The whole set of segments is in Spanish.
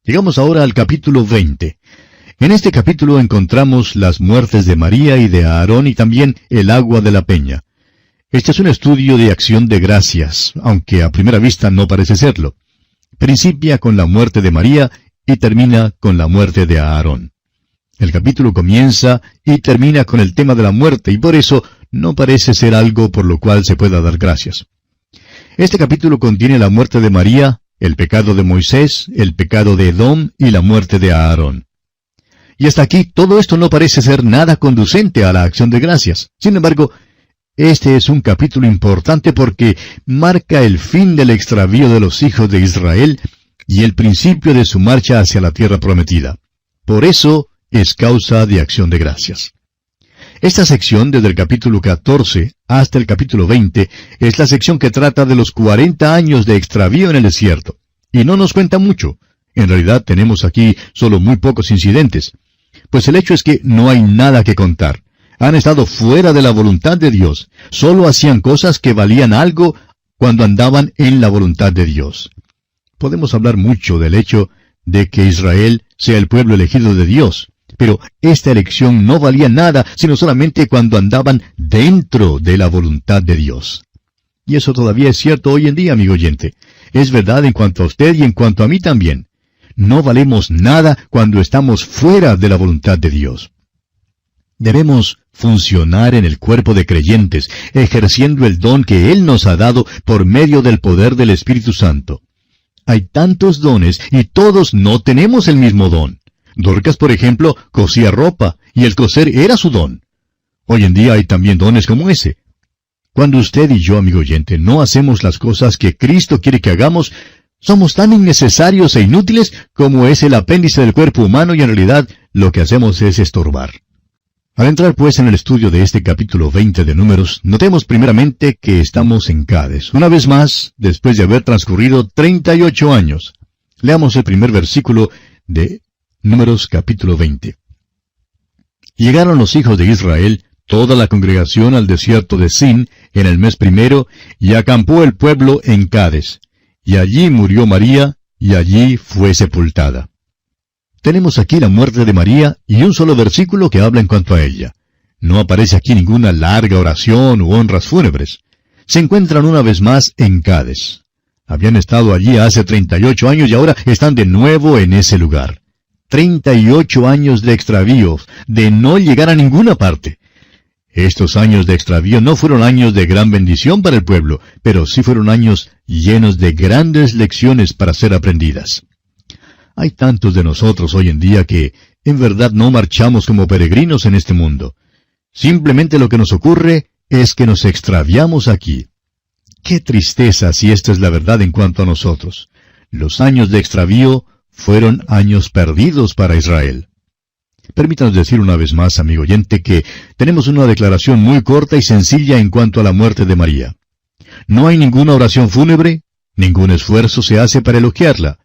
Llegamos ahora al capítulo 20. En este capítulo encontramos las muertes de María y de Aarón y también el agua de la peña. Este es un estudio de acción de gracias, aunque a primera vista no parece serlo. Principia con la muerte de María y termina con la muerte de Aarón. El capítulo comienza y termina con el tema de la muerte, y por eso no parece ser algo por lo cual se pueda dar gracias. Este capítulo contiene la muerte de María, el pecado de Moisés, el pecado de Edom y la muerte de Aarón. Y hasta aquí todo esto no parece ser nada conducente a la acción de gracias. Sin embargo, este es un capítulo importante porque marca el fin del extravío de los hijos de Israel y el principio de su marcha hacia la tierra prometida. Por eso es causa de acción de gracias. Esta sección, desde el capítulo 14 hasta el capítulo 20, es la sección que trata de los 40 años de extravío en el desierto. Y no nos cuenta mucho. En realidad tenemos aquí solo muy pocos incidentes. Pues el hecho es que no hay nada que contar. Han estado fuera de la voluntad de Dios. Solo hacían cosas que valían algo cuando andaban en la voluntad de Dios. Podemos hablar mucho del hecho de que Israel sea el pueblo elegido de Dios. Pero esta elección no valía nada, sino solamente cuando andaban dentro de la voluntad de Dios. Y eso todavía es cierto hoy en día, amigo oyente. Es verdad en cuanto a usted y en cuanto a mí también. No valemos nada cuando estamos fuera de la voluntad de Dios. Debemos funcionar en el cuerpo de creyentes, ejerciendo el don que Él nos ha dado por medio del poder del Espíritu Santo. Hay tantos dones y todos no tenemos el mismo don. Dorcas, por ejemplo, cosía ropa, y el coser era su don. Hoy en día hay también dones como ese. Cuando usted y yo, amigo oyente, no hacemos las cosas que Cristo quiere que hagamos, somos tan innecesarios e inútiles como es el apéndice del cuerpo humano y en realidad lo que hacemos es estorbar. Al entrar pues en el estudio de este capítulo 20 de Números, notemos primeramente que estamos en Cades, una vez más, después de haber transcurrido 38 años. Leamos el primer versículo de Números capítulo 20. Llegaron los hijos de Israel, toda la congregación al desierto de Sin, en el mes primero, y acampó el pueblo en Cades. Y allí murió María, y allí fue sepultada. Tenemos aquí la muerte de María y un solo versículo que habla en cuanto a ella. No aparece aquí ninguna larga oración u honras fúnebres. Se encuentran una vez más en Cades. Habían estado allí hace 38 años y ahora están de nuevo en ese lugar. 38 años de extravío, de no llegar a ninguna parte. Estos años de extravío no fueron años de gran bendición para el pueblo, pero sí fueron años llenos de grandes lecciones para ser aprendidas. Hay tantos de nosotros hoy en día que, en verdad, no marchamos como peregrinos en este mundo. Simplemente lo que nos ocurre es que nos extraviamos aquí. ¡Qué tristeza si esta es la verdad en cuanto a nosotros! Los años de extravío fueron años perdidos para Israel. Permítanos decir una vez más, amigo oyente, que tenemos una declaración muy corta y sencilla en cuanto a la muerte de María. No hay ninguna oración fúnebre, ningún esfuerzo se hace para elogiarla.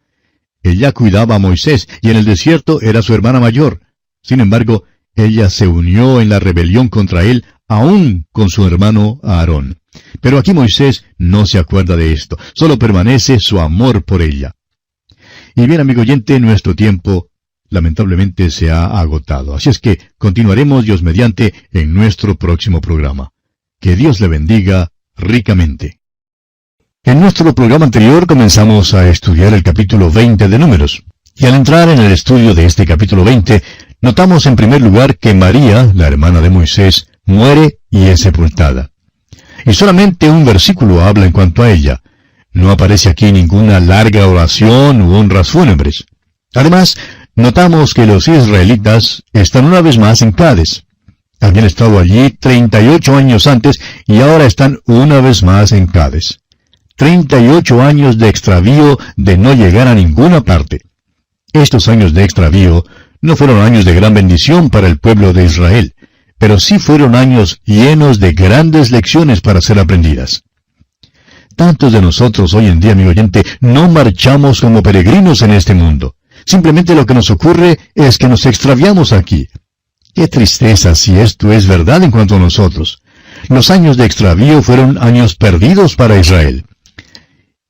Ella cuidaba a Moisés y en el desierto era su hermana mayor. Sin embargo, ella se unió en la rebelión contra él, aún con su hermano Aarón. Pero aquí Moisés no se acuerda de esto, solo permanece su amor por ella. Y bien, amigo oyente, nuestro tiempo lamentablemente se ha agotado. Así es que continuaremos, Dios mediante, en nuestro próximo programa. Que Dios le bendiga ricamente. En nuestro programa anterior comenzamos a estudiar el capítulo 20 de Números. Y al entrar en el estudio de este capítulo 20, notamos en primer lugar que María, la hermana de Moisés, muere y es sepultada. Y solamente un versículo habla en cuanto a ella. No aparece aquí ninguna larga oración u honras fúnebres. Además, notamos que los israelitas están una vez más en Cades. Habían estado allí 38 años antes y ahora están una vez más en Cades. 38 años de extravío de no llegar a ninguna parte. Estos años de extravío no fueron años de gran bendición para el pueblo de Israel, pero sí fueron años llenos de grandes lecciones para ser aprendidas. Tantos de nosotros hoy en día, amigo oyente, no marchamos como peregrinos en este mundo. Simplemente lo que nos ocurre es que nos extraviamos aquí. Qué tristeza si esto es verdad en cuanto a nosotros. Los años de extravío fueron años perdidos para Israel.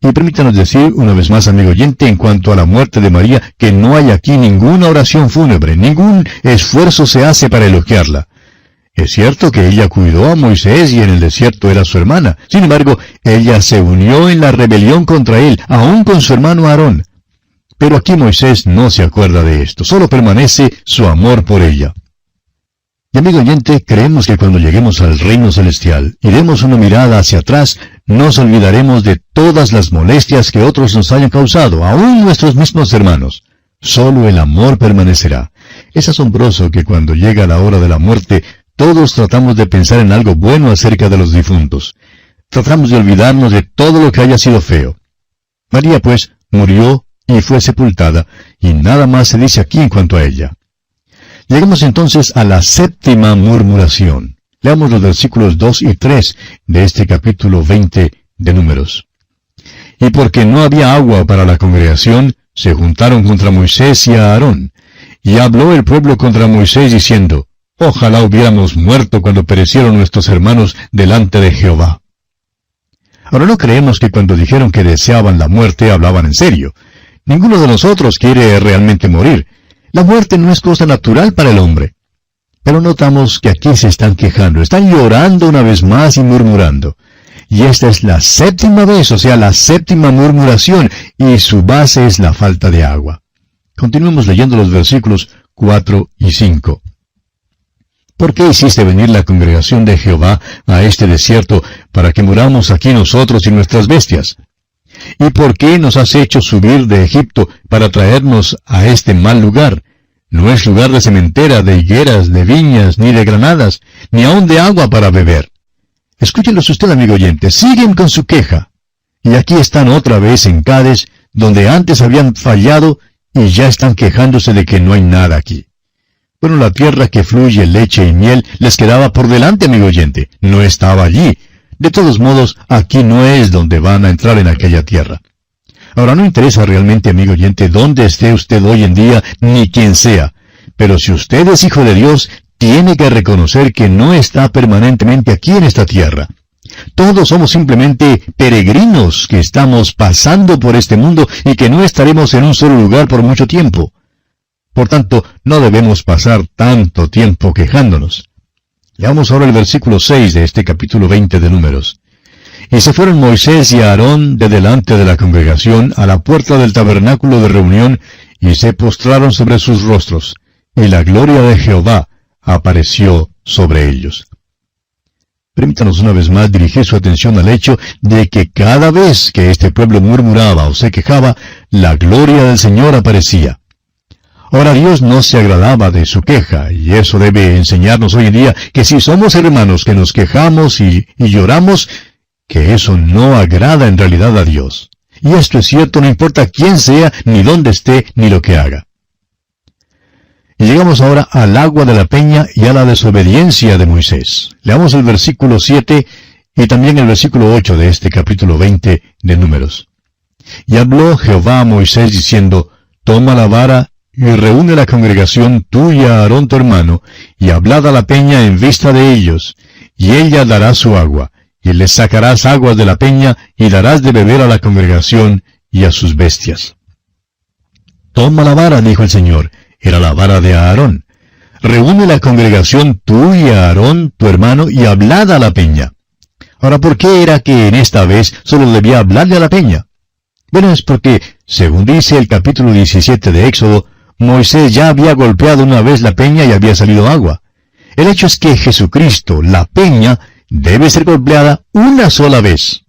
Y permítanos decir una vez más, amigo oyente, en cuanto a la muerte de María, que no hay aquí ninguna oración fúnebre, ningún esfuerzo se hace para elogiarla. Es cierto que ella cuidó a Moisés y en el desierto era su hermana. Sin embargo, ella se unió en la rebelión contra él, aún con su hermano Aarón. Pero aquí Moisés no se acuerda de esto, solo permanece su amor por ella. Y amigo oyente, creemos que cuando lleguemos al reino celestial y demos una mirada hacia atrás, nos olvidaremos de todas las molestias que otros nos hayan causado, aún nuestros mismos hermanos. Solo el amor permanecerá. Es asombroso que cuando llega la hora de la muerte, todos tratamos de pensar en algo bueno acerca de los difuntos. Tratamos de olvidarnos de todo lo que haya sido feo. María, pues, murió y fue sepultada, y nada más se dice aquí en cuanto a ella. Llegamos entonces a la séptima murmuración. Leamos los versículos 2 y 3 de este capítulo 20 de Números. Y porque no había agua para la congregación, se juntaron contra Moisés y a Aarón. Y habló el pueblo contra Moisés diciendo, ojalá hubiéramos muerto cuando perecieron nuestros hermanos delante de Jehová. Ahora no creemos que cuando dijeron que deseaban la muerte hablaban en serio. Ninguno de nosotros quiere realmente morir. La muerte no es cosa natural para el hombre. Pero notamos que aquí se están quejando, están llorando una vez más y murmurando. Y esta es la séptima vez, o sea, la séptima murmuración, y su base es la falta de agua. Continuemos leyendo los versículos 4 y 5. ¿Por qué hiciste venir la congregación de Jehová a este desierto para que muramos aquí nosotros y nuestras bestias? ¿Y por qué nos has hecho subir de Egipto para traernos a este mal lugar? No es lugar de sementera, de higueras, de viñas, ni de granadas, ni aun de agua para beber. Escúchelos usted, amigo oyente, siguen con su queja. Y aquí están otra vez en Cades, donde antes habían fallado, y ya están quejándose de que no hay nada aquí. Bueno, la tierra que fluye leche y miel les quedaba por delante, amigo oyente, no estaba allí. De todos modos, aquí no es donde van a entrar en aquella tierra. Ahora, no interesa realmente, amigo oyente, dónde esté usted hoy en día, ni quién sea. Pero si usted es hijo de Dios, tiene que reconocer que no está permanentemente aquí en esta tierra. Todos somos simplemente peregrinos que estamos pasando por este mundo y que no estaremos en un solo lugar por mucho tiempo. Por tanto, no debemos pasar tanto tiempo quejándonos. Leamos ahora el versículo 6 de este capítulo 20 de Números. Y se fueron Moisés y Aarón de delante de la congregación a la puerta del tabernáculo de reunión, y se postraron sobre sus rostros, y la gloria de Jehová apareció sobre ellos. Permítanos una vez más dirigir su atención al hecho de que cada vez que este pueblo murmuraba o se quejaba, la gloria del Señor aparecía. Ahora Dios no se agradaba de su queja, y eso debe enseñarnos hoy en día que si somos hermanos que nos quejamos y lloramos, que eso no agrada en realidad a Dios. Y esto es cierto, no importa quién sea, ni dónde esté, ni lo que haga. Y llegamos ahora al agua de la peña y a la desobediencia de Moisés. Leamos el versículo 7 y también el versículo 8 de este capítulo 20 de Números. Y habló Jehová a Moisés diciendo, toma la vara y reúne la congregación tú y a Aarón tu hermano, y hablad a la peña en vista de ellos, y ella dará su agua, y les sacarás aguas de la peña, y darás de beber a la congregación y a sus bestias. Toma la vara, dijo el Señor, era la vara de Aarón. Reúne la congregación tú y a Aarón tu hermano, y hablad a la peña. Ahora, ¿por qué era que en esta vez solo debía hablarle a la peña? Bueno, es porque, según dice el capítulo 17 de Éxodo, Moisés ya había golpeado una vez la peña y había salido agua. El hecho es que Jesucristo, la peña, debe ser golpeada una sola vez.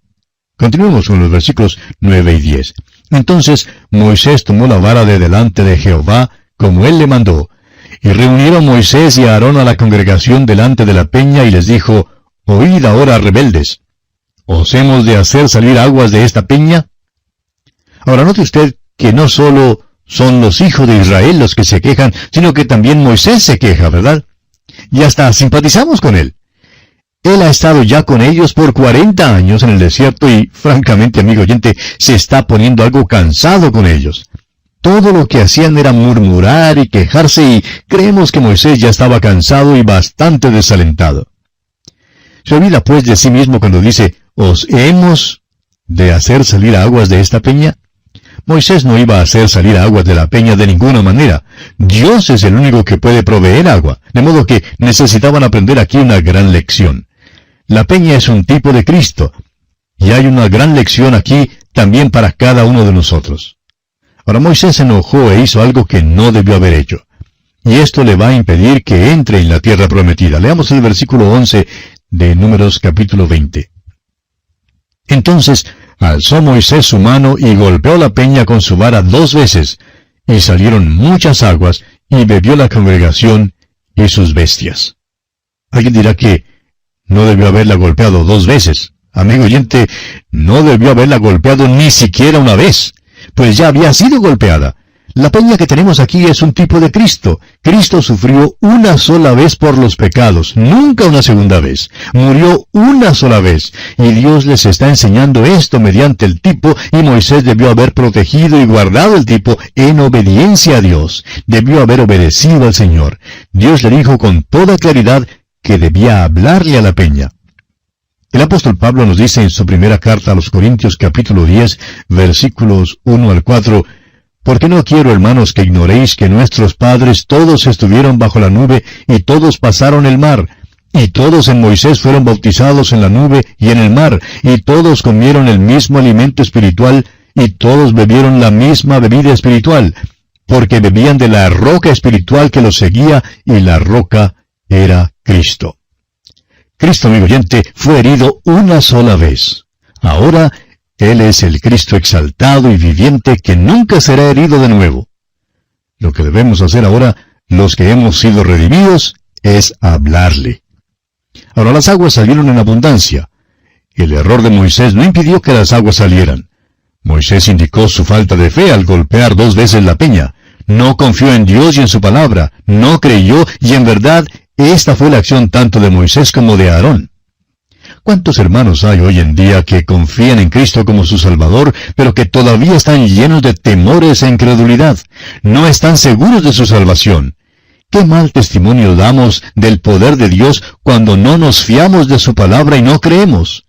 Continuemos con los versículos 9 y 10. Entonces Moisés tomó la vara de delante de Jehová, como él le mandó, y reunieron Moisés y Aarón a la congregación delante de la peña, y les dijo, oíd ahora, rebeldes, ¿os hemos de hacer salir aguas de esta peña? Ahora note usted que no solo son los hijos de Israel los que se quejan, sino que también Moisés se queja, ¿verdad? Y hasta simpatizamos con él. Él ha estado ya con ellos por 40 años en el desierto y, francamente, amigo oyente, se está poniendo algo cansado con ellos. Todo lo que hacían era murmurar y quejarse, y creemos que Moisés ya estaba cansado y bastante desalentado. Se olvida pues de sí mismo cuando dice, os hemos de hacer salir aguas de esta peña? Moisés no iba a hacer salir aguas de la peña de ninguna manera. Dios es el único que puede proveer agua, de modo que necesitaban aprender aquí una gran lección. La peña es un tipo de Cristo, y hay una gran lección aquí también para cada uno de nosotros. Ahora Moisés se enojó e hizo algo que no debió haber hecho. Y esto le va a impedir que entre en la tierra prometida. Leamos el versículo 11 de Números capítulo 20. Entonces alzó Moisés su mano y golpeó la peña con su vara 2 veces, y salieron muchas aguas, y bebió la congregación y sus bestias. Alguien dirá que no debió haberla golpeado 2 veces. Amigo oyente, no debió haberla golpeado ni siquiera una vez, pues ya había sido golpeada. La peña que tenemos aquí es un tipo de Cristo. Cristo sufrió una sola vez por los pecados, nunca una segunda vez. Murió una sola vez. Y Dios les está enseñando esto mediante el tipo, y Moisés debió haber protegido y guardado el tipo en obediencia a Dios. Debió haber obedecido al Señor. Dios le dijo con toda claridad que debía hablarle a la peña. El apóstol Pablo nos dice en su primera carta a los Corintios capítulo 10, versículos 1 al 4, «Porque no quiero, hermanos, que ignoréis que nuestros padres todos estuvieron bajo la nube y todos pasaron el mar, y todos en Moisés fueron bautizados en la nube y en el mar, y todos comieron el mismo alimento espiritual, y todos bebieron la misma bebida espiritual, porque bebían de la roca espiritual que los seguía, y la roca era Cristo». Cristo, amigo oyente, fue herido una sola vez. Ahora, Él es el Cristo exaltado y viviente que nunca será herido de nuevo. Lo que debemos hacer ahora, los que hemos sido redimidos, es hablarle. Ahora las aguas salieron en abundancia. El error de Moisés no impidió que las aguas salieran. Moisés indicó su falta de fe al golpear 2 veces la peña. No confió en Dios y en su palabra. No creyó y en verdad esta fue la acción tanto de Moisés como de Aarón. ¿Cuántos hermanos hay hoy en día que confían en Cristo como su Salvador, pero que todavía están llenos de temores e incredulidad? No están seguros de su salvación. ¿Qué mal testimonio damos del poder de Dios cuando no nos fiamos de su palabra y no creemos?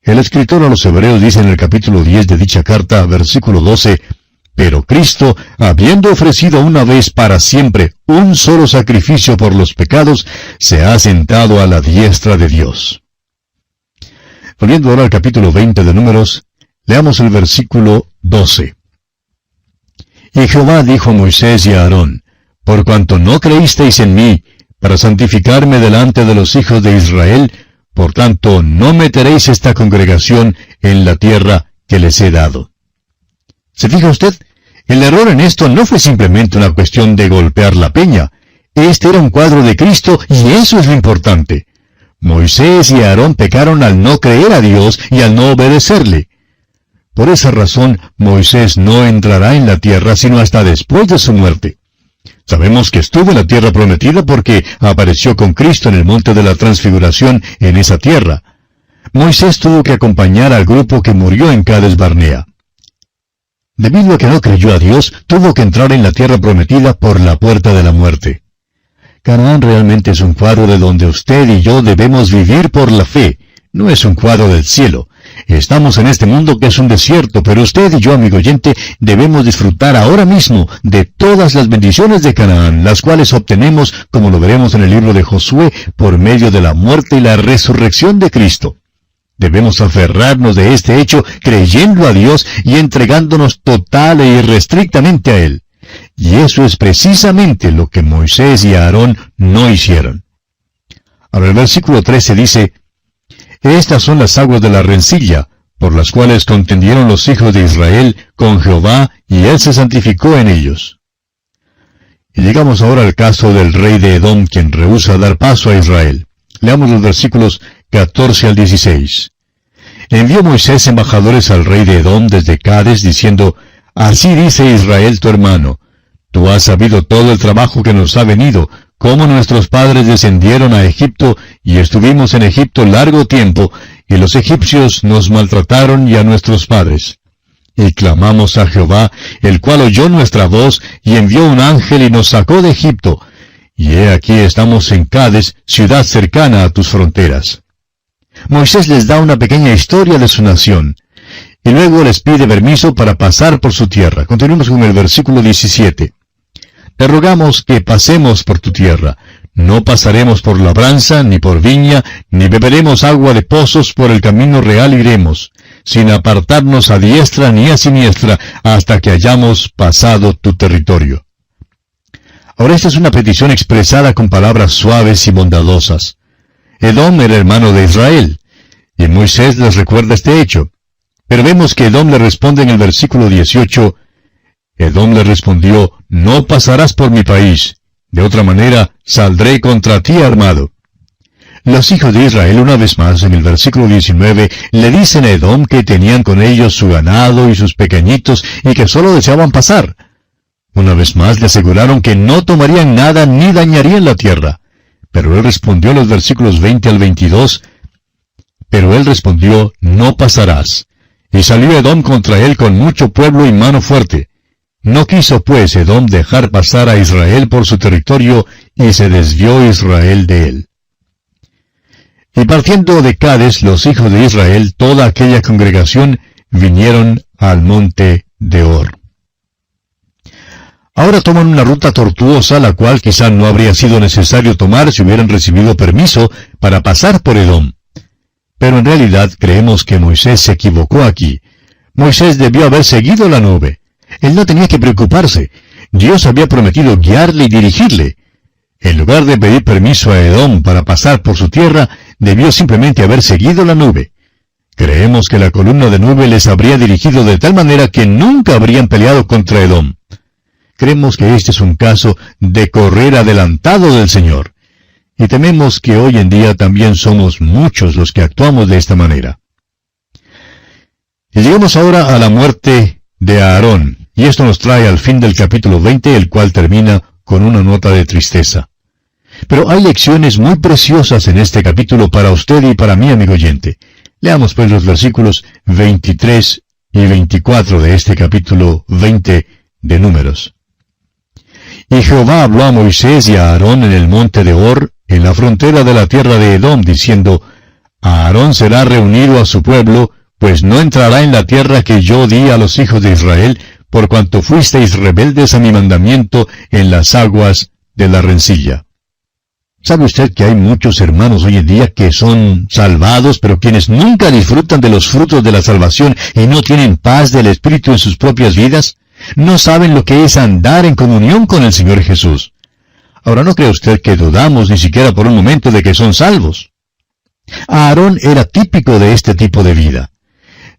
El escritor a los Hebreos dice en el capítulo 10 de dicha carta, versículo 12, «Pero Cristo, habiendo ofrecido una vez para siempre un solo sacrificio por los pecados, se ha sentado a la diestra de Dios». Volviendo ahora al capítulo 20 de Números, leamos el versículo 12. «Y Jehová dijo a Moisés y a Aarón, por cuanto no creísteis en mí, para santificarme delante de los hijos de Israel, por tanto no meteréis esta congregación en la tierra que les he dado». ¿Se fija usted? El error en esto no fue simplemente una cuestión de golpear la peña. Este era un cuadro de Cristo y eso es lo importante. Moisés y Aarón pecaron al no creer a Dios y al no obedecerle. Por esa razón, Moisés no entrará en la tierra sino hasta después de su muerte. Sabemos que estuvo en la tierra prometida porque apareció con Cristo en el monte de la transfiguración en esa tierra. Moisés tuvo que acompañar al grupo que murió en Cades Barnea. Debido a que no creyó a Dios, tuvo que entrar en la tierra prometida por la puerta de la muerte. Canaán realmente es un cuadro de donde usted y yo debemos vivir por la fe. No es un cuadro del cielo. Estamos en este mundo que es un desierto, pero usted y yo, amigo oyente, debemos disfrutar ahora mismo de todas las bendiciones de Canaán, las cuales obtenemos, como lo veremos en el libro de Josué, por medio de la muerte y la resurrección de Cristo. Debemos aferrarnos de este hecho creyendo a Dios y entregándonos total e irrestrictamente a Él. Y eso es precisamente lo que Moisés y Aarón no hicieron. Ahora el versículo 13 dice, «Estas son las aguas de la rencilla, por las cuales contendieron los hijos de Israel con Jehová, y Él se santificó en ellos». Y llegamos ahora al caso del rey de Edom, quien rehúsa dar paso a Israel. Leamos los versículos 14 al 16. «Envió Moisés embajadores al rey de Edom desde Cades, diciendo, Así dice Israel tu hermano, tú has sabido todo el trabajo que nos ha venido, cómo nuestros padres descendieron a Egipto, y estuvimos en Egipto largo tiempo, y los egipcios nos maltrataron y a nuestros padres. Y clamamos a Jehová, el cual oyó nuestra voz, y envió un ángel y nos sacó de Egipto. Y he aquí estamos en Cades, ciudad cercana a tus fronteras». Moisés les da una pequeña historia de su nación. Y luego les pide permiso para pasar por su tierra. Continuemos con el versículo 17. Te rogamos que pasemos por tu tierra. No pasaremos por labranza, ni por viña, ni beberemos agua de pozos, por el camino real iremos, sin apartarnos a diestra ni a siniestra, hasta que hayamos pasado tu territorio. Ahora esta es una petición expresada con palabras suaves y bondadosas. Edom era hermano de Israel, y Moisés les recuerda este hecho. Pero vemos que Edom le responde en el versículo 18, Edom le respondió, no pasarás por mi país, de otra manera saldré contra ti armado. Los hijos de Israel, una vez más, en el versículo 19, le dicen a Edom que tenían con ellos su ganado y sus pequeñitos, y que solo deseaban pasar. Una vez más le aseguraron que no tomarían nada ni dañarían la tierra. Pero él respondió en los versículos 20 al 22, pero él respondió, no pasarás. Y salió Edom contra él con mucho pueblo y mano fuerte. No quiso pues Edom dejar pasar a Israel por su territorio, y se desvió Israel de él. Y partiendo de Cades, los hijos de Israel, toda aquella congregación, vinieron al monte de Hor. Ahora toman una ruta tortuosa, la cual quizá no habría sido necesario tomar si hubieran recibido permiso para pasar por Edom. Pero en realidad creemos que Moisés se equivocó aquí. Moisés debió haber seguido la nube. Él no tenía que preocuparse. Dios había prometido guiarle y dirigirle. En lugar de pedir permiso a Edom para pasar por su tierra, debió simplemente haber seguido la nube. Creemos que la columna de nube les habría dirigido de tal manera que nunca habrían peleado contra Edom. Creemos que este es un caso de correr adelantado del Señor. Y tememos que hoy en día también somos muchos los que actuamos de esta manera. Y llegamos ahora a la muerte de Aarón, y esto nos trae al fin del capítulo 20, el cual termina con una nota de tristeza. Pero hay lecciones muy preciosas en este capítulo para usted y para mí, amigo oyente. Leamos pues los versículos 23 y 24 de este capítulo 20 de Números. Y Jehová habló a Moisés y a Aarón en el monte de Hor, en la frontera de la tierra de Edom, diciendo, Aarón será reunido a su pueblo, pues no entrará en la tierra que yo di a los hijos de Israel, por cuanto fuisteis rebeldes a mi mandamiento en las aguas de la rencilla. ¿Sabe usted que hay muchos hermanos hoy en día que son salvados, pero quienes nunca disfrutan de los frutos de la salvación y no tienen paz del Espíritu en sus propias vidas? No saben lo que es andar en comunión con el Señor Jesús. Ahora, ¿no cree usted que dudamos ni siquiera por un momento de que son salvos? Aarón era típico de este tipo de vida.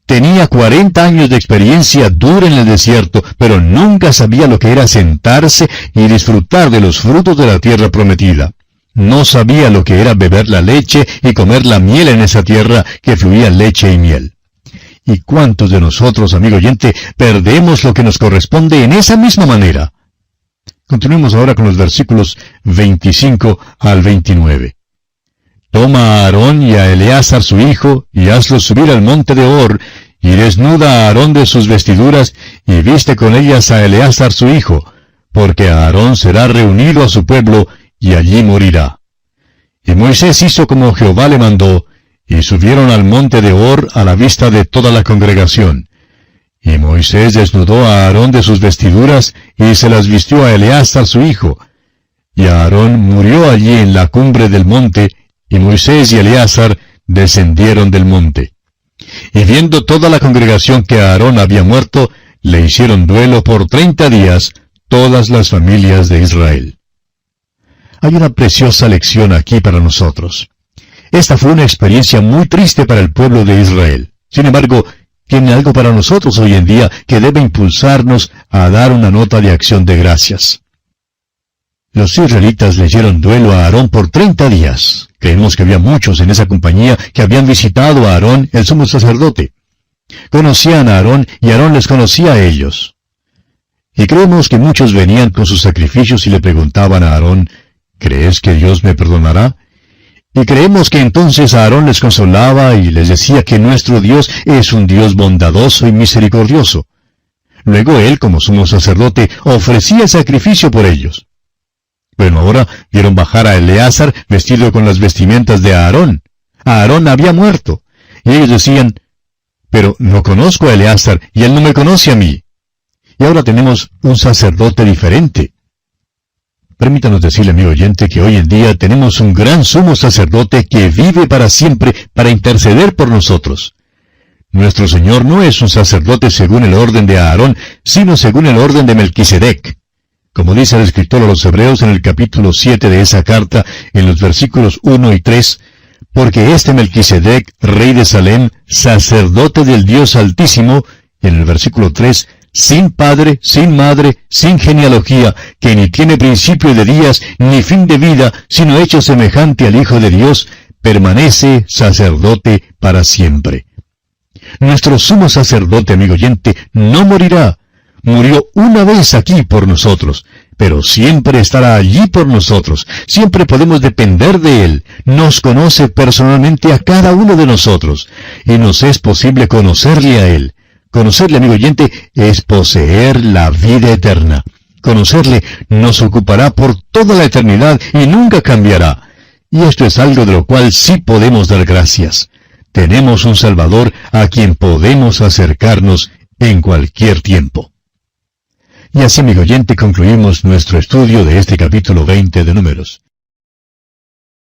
Tenía 40 años de experiencia dura en el desierto, pero nunca sabía lo que era sentarse y disfrutar de los frutos de la tierra prometida. No sabía lo que era beber la leche y comer la miel en esa tierra que fluía leche y miel. ¿Y cuántos de nosotros, amigo oyente, perdemos lo que nos corresponde en esa misma manera? Continuemos ahora con los versículos 25 al 29. Toma a Aarón y a Eleazar su hijo, y hazlos subir al monte de Hor, y desnuda a Aarón de sus vestiduras, y viste con ellas a Eleazar su hijo, porque Aarón será reunido a su pueblo, y allí morirá. Y Moisés hizo como Jehová le mandó, y subieron al monte de Hor a la vista de toda la congregación. Y Moisés desnudó a Aarón de sus vestiduras, y se las vistió a Eleazar su hijo. Y Aarón murió allí en la cumbre del monte, y Moisés y Eleazar descendieron del monte. Y viendo toda la congregación que Aarón había muerto, le hicieron duelo por 30 días todas las familias de Israel. Hay una preciosa lección aquí para nosotros. Esta fue una experiencia muy triste para el pueblo de Israel. Sin embargo, tiene algo para nosotros hoy en día que debe impulsarnos a dar una nota de acción de gracias. Los israelitas le hicieron duelo a Aarón por 30 días. Creemos que había muchos en esa compañía que habían visitado a Aarón, el sumo sacerdote. Conocían a Aarón y Aarón les conocía a ellos. Y creemos que muchos venían con sus sacrificios y le preguntaban a Aarón, ¿crees que Dios me perdonará? Y creemos que entonces Aarón les consolaba y les decía que nuestro Dios es un Dios bondadoso y misericordioso. Luego él, como sumo sacerdote, ofrecía el sacrificio por ellos. Bueno, ahora vieron bajar a Eleazar vestido con las vestimentas de Aarón. Aarón había muerto. Y ellos decían, Pero no conozco a Eleazar y él no me conoce a mí. Y ahora tenemos un sacerdote diferente. Permítanos decirle, amigo oyente, que hoy en día tenemos un gran sumo sacerdote que vive para siempre para interceder por nosotros. Nuestro Señor no es un sacerdote según el orden de Aarón, sino según el orden de Melquisedec. Como dice el escritor a los Hebreos en el capítulo 7 de esa carta, en los versículos 1 y 3, porque este Melquisedec, rey de Salem, sacerdote del Dios Altísimo, y en el versículo 3, sin padre, sin madre, sin genealogía, que ni tiene principio de días, ni fin de vida, sino hecho semejante al Hijo de Dios, permanece sacerdote para siempre. Nuestro sumo sacerdote, amigo oyente, no morirá. Murió una vez aquí por nosotros, pero siempre estará allí por nosotros. Siempre podemos depender de Él. Nos conoce personalmente a cada uno de nosotros, y nos es posible conocerle a Él. Conocerle, amigo oyente, es poseer la vida eterna. Conocerle nos ocupará por toda la eternidad y nunca cambiará. Y esto es algo de lo cual sí podemos dar gracias. Tenemos un Salvador a quien podemos acercarnos en cualquier tiempo. Y así, amigo oyente, concluimos nuestro estudio de este capítulo 20 de Números.